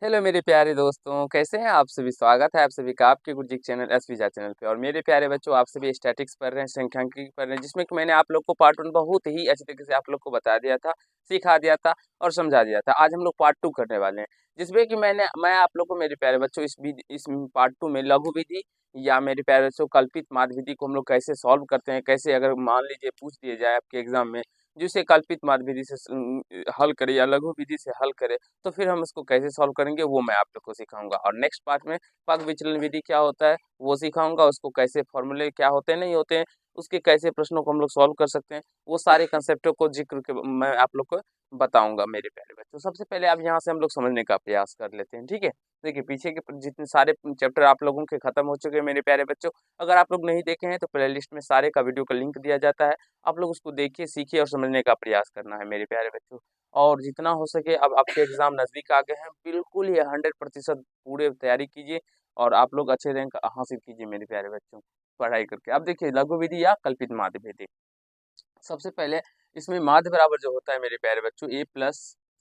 Hello मेरे प्यारे दोस्तों, कैसे हैं आप सभी। स्वागत है आप सभी का आपके गुरुजी चैनल एसवीजा चैनल पे। और मेरे प्यारे बच्चों, आप सभी स्टैटिक्स पढ़ रहे हैं, सांख्यिकी पढ़ रहे हैं, जिसमें कि मैंने आप लोग को पार्ट 1 बहुत ही अच्छे तरीके से आप लोग को बता दिया था, सिखा दिया था और समझा दिया था। आज हम लोग पार्ट 2 करने वाले हैं, जिसमें कि मैं आप लोग को मेरे प्यारे बच्चों इस पार्ट 2 में लघु विधि या मेरे प्यारे बच्चों कल्पित माध्य विधि को हम लोग कैसे सॉल्व करते हैं, कैसे अगर मान लीजिए पूछ दिया जाए आपके एग्जाम में जिसे कल्पित माध्य विधि से हल करे या लघु विधि से हल करे, तो फिर हम इसको कैसे सॉल्व करेंगे वो मैं आप लोग को सिखाऊंगा। और नेक्स्ट पार्ट में पग विचलन विधि क्या होता है वो सिखाऊंगा, उसको कैसे फॉर्मूले क्या होते हैं नहीं होते हैं, उसके कैसे प्रश्नों को हम लोग सॉल्व कर सकते हैं, वो सारे कंसेप्टों को जिक्र के मैं आप लोग को बताऊंगा मेरे प्यारे बच्चों। सबसे पहले अब यहाँ से हम लोग समझने का प्रयास कर लेते हैं, ठीक है। देखिए पीछे के जितने सारे चैप्टर आप लोगों के खत्म हो चुके हैं मेरे प्यारे बच्चों। अगर आप लोग नहीं देखे हैं तो प्ले लिस्ट में सारे का वीडियो का लिंक दिया जाता है, आप लोग उसको देखिए, सीखिए और समझने का प्रयास करना है मेरे प्यारे बच्चों। और जितना हो सके अब आपके एग्जाम नजदीक आ गए हैं, बिल्कुल ही 100% पूरे तैयारी कीजिए और आप लोग अच्छे रैंक हासिल कीजिए मेरे प्यारे बच्चों पढ़ाई करके। अब देखिए लघु विधि या कल्पित माध्य विधि, सबसे पहले इसमें माध्य बराबर जो होता है मेरे प्यारे बच्चों A plus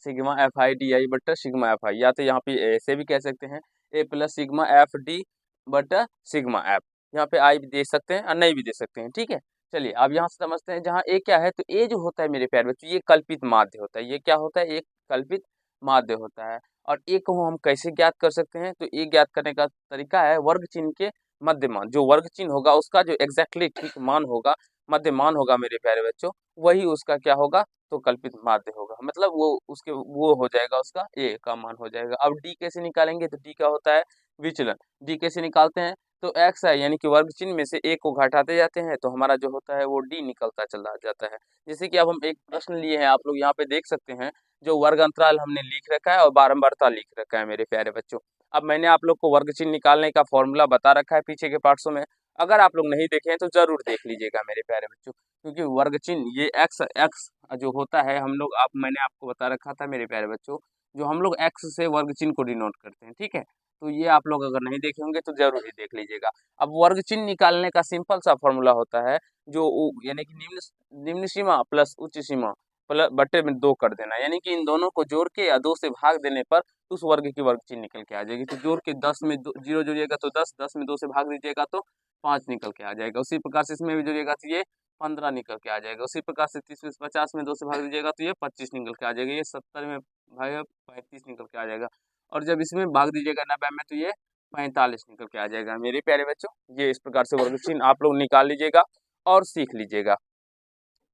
sigma F I D I बटा सिग्मा एफ आई, या तो यहाँ पे ऐसे भी कह सकते हैं ए प्लस सिग्मा एफ डी बटा सिग्मा एफ। यहाँ पे आई भी दे सकते हैं और नहीं भी दे सकते हैं, ठीक है। चलिए अब यहाँ से समझते हैं, जहाँ ए क्या है तो ए जो होता है मेरे प्यारे बच्चों ये कल्पित माध्य होता है। ये क्या होता है, एक कल्पित माध्य होता है। और ए को हम कैसे ज्ञात कर सकते हैं, तो ए ज्ञात करने का तरीका है वर्ग चिन्ह के मध्य मान। जो वर्ग चिन्ह होगा उसका जो एग्जैक्टली ठीक मान होगा, मध्य मान होगा मेरे प्यारे बच्चों, वही उसका क्या होगा तो कल्पित माध्य होगा। मतलब वो हो जाएगा, उसका ए का मान हो जाएगा। अब डी कैसे निकालेंगे, तो डी का होता है विचलन। डी कैसे निकालते हैं, तो एक्स है यानी कि वर्ग चिन्ह में से ए को घटाते जाते हैं तो हमारा जो होता है वो डी निकलता चला जाता है। जैसे कि अब हम एक प्रश्न लिए हैं, आप लोग यहाँ पे देख सकते हैं, जो वर्ग अंतराल हमने लिख रखा है और बारंबारता लिख रखा है मेरे प्यारे बच्चों। अब मैंने आप लोग को वर्ग चिन्ह निकालने का फॉर्मूला बता रखा है पीछे के पार्ट्सों में, अगर आप लोग नहीं देखे हैं तो जरूर देख लीजिएगा मेरे प्यारे बच्चों। क्योंकि वर्ग चिन्ह ये एक्स एक्स जो होता है, हम लोग आप मैंने आपको बता रखा था मेरे प्यारे बच्चों, जो हम लोग एक्स से वर्ग चिन्ह को डिनोट करते हैं, ठीक है। तो ये आप लोग अगर नहीं देखे होंगे तो जरूर ही देख लीजिएगा। अब वर्ग चिन्ह निकालने का सिंपल सा फॉर्मूला होता है, जो यानी कि निम्न निम्न सीमा प्लस उच्च सीमा प्लस बट्टे में 2 कर देना, यानी कि इन दोनों को जोड़ के या 2 से भाग देने पर उस वर्ग की वर्ग चिन्ह निकल के आ जाएगी। तो जोड़ के 10 में 0 जोड़िएगा तो 10, 10 में 2 से भाग दीजिएगा तो 5 निकल के आ जाएगा। उसी प्रकार से इसमें भी जोड़िएगा तो ये 15 निकल के आ जाएगा। उसी प्रकार से 30 में 50 में 2 से भाग दीजिएगा तो ये 25 निकल के आ जाएगा। ये 70 में भाग 35 निकल के आ जाएगा। और जब इसमें भाग दीजिएगा 90 में तो ये 45 निकल के आ जाएगा मेरे प्यारे बच्चों। ये इस प्रकार से वर्ग चिन्ह आप लोग निकाल लीजिएगा और सीख लीजिएगा।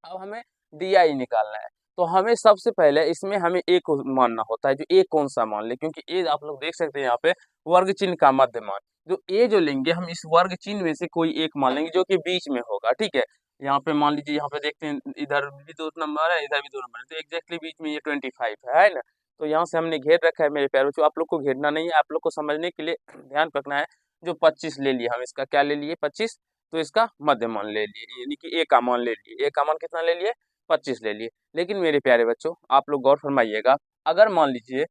अब हमें डी आई निकालना है, तो हमें सबसे पहले इसमें हमें ए को मानना होता है। जो ए कौन सा मान ले, क्योंकि ए आप लोग देख सकते हैं यहाँ पे वर्ग चिन्ह का मध्य मान। जो ए जो लेंगे हम इस वर्ग चिन्ह में से कोई एक मान लेंगे जो कि बीच में होगा, ठीक है। यहाँ पे मान लीजिए, यहाँ पे देखते हैं इधर भी 2 नंबर है, इधर भी 2 नंबर है, तो एग्जैक्टली बीच में ये 25 है ना। तो यहाँ से हमने घेर रखा है मेरे प्यारे बच्चों, आप लोग को घेरना नहीं है, आप लोग को समझने के लिए ध्यान रखना है। जो 25 ले लिए, हम इसका क्या ले लिए 25, तो इसका मध्य मान ले लिए, यानी कि ए का मान ले लिए। ए का मान कितना ले लिए 25 ले लिए। लेकिन मेरे प्यारे बच्चों आप लोग गौर फरमाइएगा, अगर मान लीजिए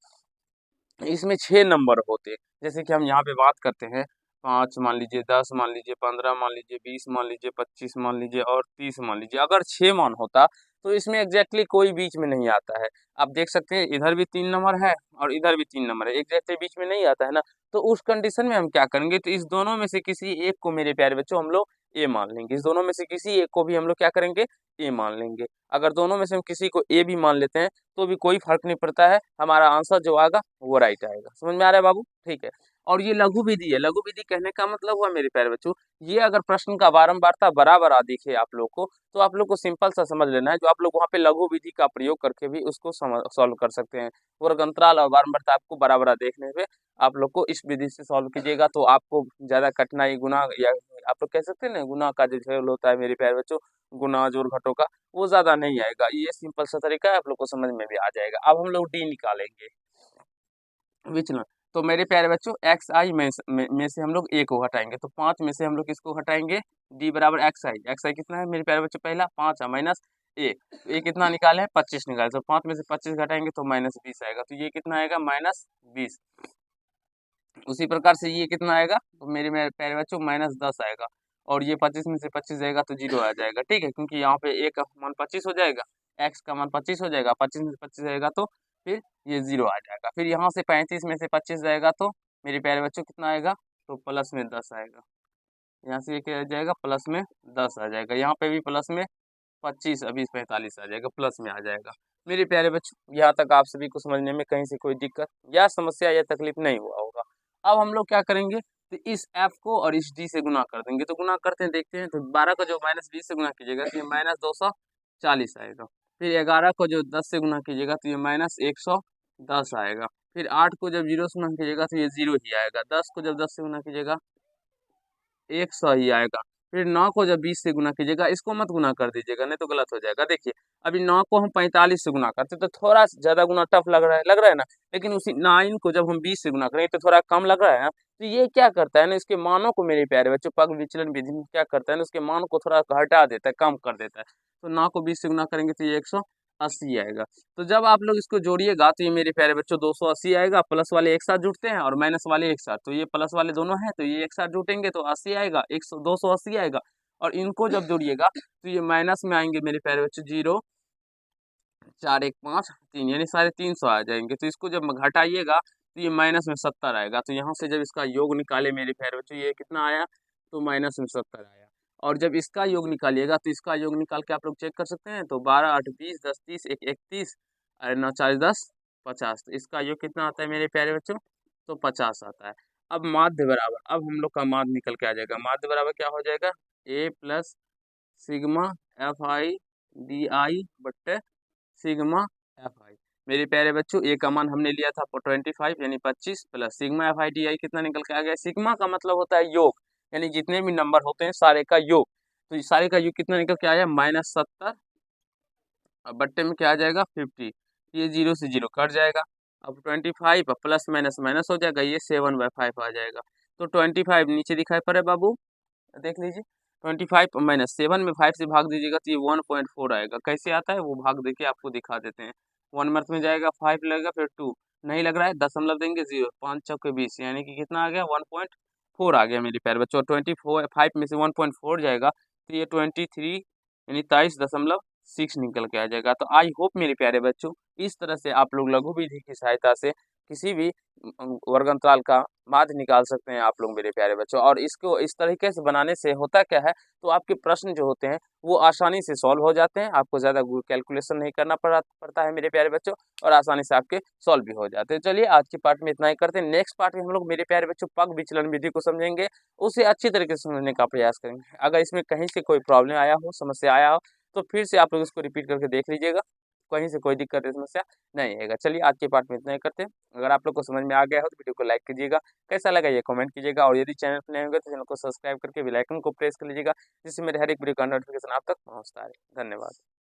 इसमें 6 नंबर होते, जैसे कि हम यहाँ पे बात करते हैं 5 मान लीजिए, 10 मान लीजिए, 15 मान लीजिए, 20 मान लीजिए, 25 मान लीजिए और 30 मान लीजिए, अगर 6 मान होता तो इसमें एग्जैक्टली कोई बीच में नहीं आता है। आप देख सकते हैं इधर भी 3 नंबर है और इधर भी 3 नंबर है, एग्जैक्टली बीच में नहीं आता है ना। तो उस कंडीशन में हम क्या करेंगे, तो इस दोनों में से किसी एक को मेरे प्यारे बच्चों हम लोग ए मान लेंगे। इस दोनों में से किसी एक को भी हम लोग क्या करेंगे, ए मान लेंगे। अगर दोनों में से हम किसी को ए भी मान लेते हैं तो भी कोई फर्क नहीं पड़ता है, हमारा आंसर जो आएगा वो राइट आएगा। समझ में आ रहा है बाबू, ठीक है। और ये लघु विधि है, लघु विधि कहने का मतलब हुआ मेरे प्यारे बच्चों, ये अगर प्रश्न का बारंबारता बराबर आ दिखे आप लोग को, तो आप लोग को सिंपल सा समझ लेना है, जो आप लोग वहाँ पे लघु विधि का प्रयोग करके भी उसको सॉल्व कर सकते हैं। वर्ग अंतराल और बारंबारता आपको बराबर देखने पे आप लोग को इस विधि से सॉल्व कीजिएगा तो आपको ज्यादा कठिनाई गुना या आप लोग कह सकते हैं ना गुना का जो झेल होता है मेरे प्यारे बच्चों, गुना जोड़ घटों का, वो ज्यादा नहीं आएगा। ये सिंपल सा तरीका है, आप लोग को समझ में भी आ जाएगा। अब हम लोग डी निकालेंगे विचलन। तो मेरे प्यारे बच्चों एक्स आई में से हम लोग ए को घटाएंगे, तो 5 में से हम लोग किसको घटाएंगे, डी बराबर एक्स आई कितना है मेरे प्यारे बच्चों, पहला 5 है माइनस ए, तो ए कितना निकाले हैं 25 निकाले, तो 5 में से 25 घटाएंगे तो -20 आएगा, तो ये कितना आएगा -20। उसी प्रकार से ये कितना आएगा, तो मेरे प्यारे बच्चों -10 आएगा। और ये 25 में से 25 जाएगा तो 0 आ जाएगा, ठीक है। क्योंकि यहाँ पे ए का मान 25 हो जाएगा, एक्स का मान 25 हो जाएगा, 25 में से 25 जाएगा तो फिर ये 0 आ जाएगा। फिर यहाँ से 35 में से 25 जाएगा तो मेरे प्यारे बच्चों कितना आएगा, तो प्लस में 10 आएगा। यहाँ से ये क्या आ जाएगा, प्लस में 10 आ जाएगा। यहाँ पे भी प्लस में 25, अभी 45 आ जाएगा, प्लस में आ जाएगा। मेरे प्यारे बच्चों, यहाँ तक आप सभी को समझने में कहीं से कोई दिक्कत या समस्या या तकलीफ नहीं हुआ होगा। अब हम लोग क्या करेंगे, तो इस f को और इस d से गुना कर देंगे। तो गुना करते हैं, देखते हैं। तो 12 को जो -20 से गुना कीजिएगा तो ये -240 आएगा। फिर 11 को जो 10 से गुना कीजिएगा तो ये -110 आएगा। फिर 8 को जब 0 से गुना कीजिएगा तो ये 0 ही आएगा। 10 को जब 10 से गुना कीजिएगा 100 ही आएगा। फिर 9 को जब 20 से गुना कीजिएगा, इसको मत गुना कर दीजिएगा नहीं तो गलत हो जाएगा। देखिए अभी 9 को हम 45 से गुना करते तो थोड़ा ज़्यादा गुना टफ लग रहा है ना, लेकिन उसी 9 को जब हम 20 से गुना करेंगे तो थोड़ा कम लग रहा है ना। तो ये क्या करता है ना, इसके मानों को मेरे प्यारे बच्चों पग विचलन विधि में क्या करता है ना, उसके मान को थोड़ा घटा देता है, कम कर देता है। तो 9 को 20 से गुना करेंगे तो ये 180 आएगा। तो जब आप लोग इसको जोड़िएगा तो ये मेरे प्यारे बच्चों 280 आएगा। प्लस वाले एक साथ जुड़ते हैं और माइनस वाले एक साथ, तो ये प्लस वाले दोनों हैं तो ये एक साथ जुटेंगे तो 80 आएगा, 280 आएगा। और इनको जब जोड़िएगा तो ये माइनस में आएंगे मेरे प्यारे बच्चों 0, 4, 1, 5, 3, यानी 350 आ जाएंगे। तो इसको जब घटाइएगा तो ये माइनस में 70 आएगा। तो यहाँ से जब इसका योग निकाले मेरे प्यारे बच्चों, ये कितना आया, तो माइनस में 70 आया। और जब इसका योग निकालिएगा तो इसका योग निकाल के आप लोग चेक कर सकते हैं। तो 12, 8, 20, 10, 30, 1, 31, अरे 9, 4, 10, 50। तो इसका योग कितना आता है मेरे प्यारे बच्चों, तो 50 आता है। अब माध्य बराबर, अब हम लोग का माध्य निकल के आ जाएगा। माध्य बराबर क्या हो जाएगा, a plus sigma F I D आई बट्टे सिग्मा एफ आई। मेरे प्यारे बच्चों ए का मान हमने लिया था 25 यानी 25 plus sigma F I D आई कितना निकल के आ गया। सिग्मा का मतलब होता है योग, यानी जितने भी नंबर होते हैं सारे का योग। तो इस सारे का योग कितना निकल के आया, -70 और बट्टे में क्या आ जाएगा 50। ये 0 से 0 कट जाएगा। अब 25 प्लस माइनस माइनस हो जाएगा, ये 7/5 आ जाएगा। तो 25 नीचे दिखाई पड़े बाबू, देख लीजिए। 25 माइनस 7 में 5 से भाग दीजिएगा तो ये 1.4 आएगा। कैसे आता है वो भाग देके आपको दिखा देते हैं। 1 मर्थ में जाएगा, 5 लगेगा, फिर 2 नहीं लग रहा है, दशमलव देंगे 0, 5 चौके 20, यानी कि कितना आ गया 1.4 आ गया मेरे प्यारे बच्चों। 25 में से 1.4 जाएगा तो ये 23 यानी 23.6 निकल के आ जाएगा। तो आई होप मेरे प्यारे बच्चों इस तरह से आप लोग लघु विधि की सहायता से किसी भी वर्गंतराल का माध्य निकाल सकते हैं आप लोग मेरे प्यारे बच्चों। और इसको इस तरीके से बनाने से होता क्या है, तो आपके प्रश्न जो होते हैं वो आसानी से सॉल्व हो जाते हैं। आपको ज़्यादा कैलकुलेशन नहीं करना पड़ता है मेरे प्यारे बच्चों, और आसानी से आपके सॉल्व भी हो जाते हैं। चलिए आज के पार्ट में इतना ही करते हैं। नेक्स्ट पार्ट में हम लोग मेरे प्यारे बच्चों पग विचलन विधि को समझेंगे, उसे अच्छी तरीके से समझने का प्रयास करेंगे। अगर इसमें कहीं से कोई प्रॉब्लम आया हो, समस्या आया हो, तो फिर से आप लोग इसको रिपीट करके देख लीजिएगा, कहीं से कोई दिक्कत या समस्या नहीं आएगा। चलिए आज के पार्ट में इतना ही करते हैं। अगर आप लोग को समझ में आ गया हो तो वीडियो को लाइक कीजिएगा, कैसा लगा ये कमेंट कीजिएगा, और यदि चैनल पर नए होंगे तो चैनल को सब्सक्राइब करके बेल आइकन को प्रेस कर लीजिएगा, जिससे मेरे हर एक वीडियो का नोटिफिकेशन आप तक पहुंचता है। धन्यवाद।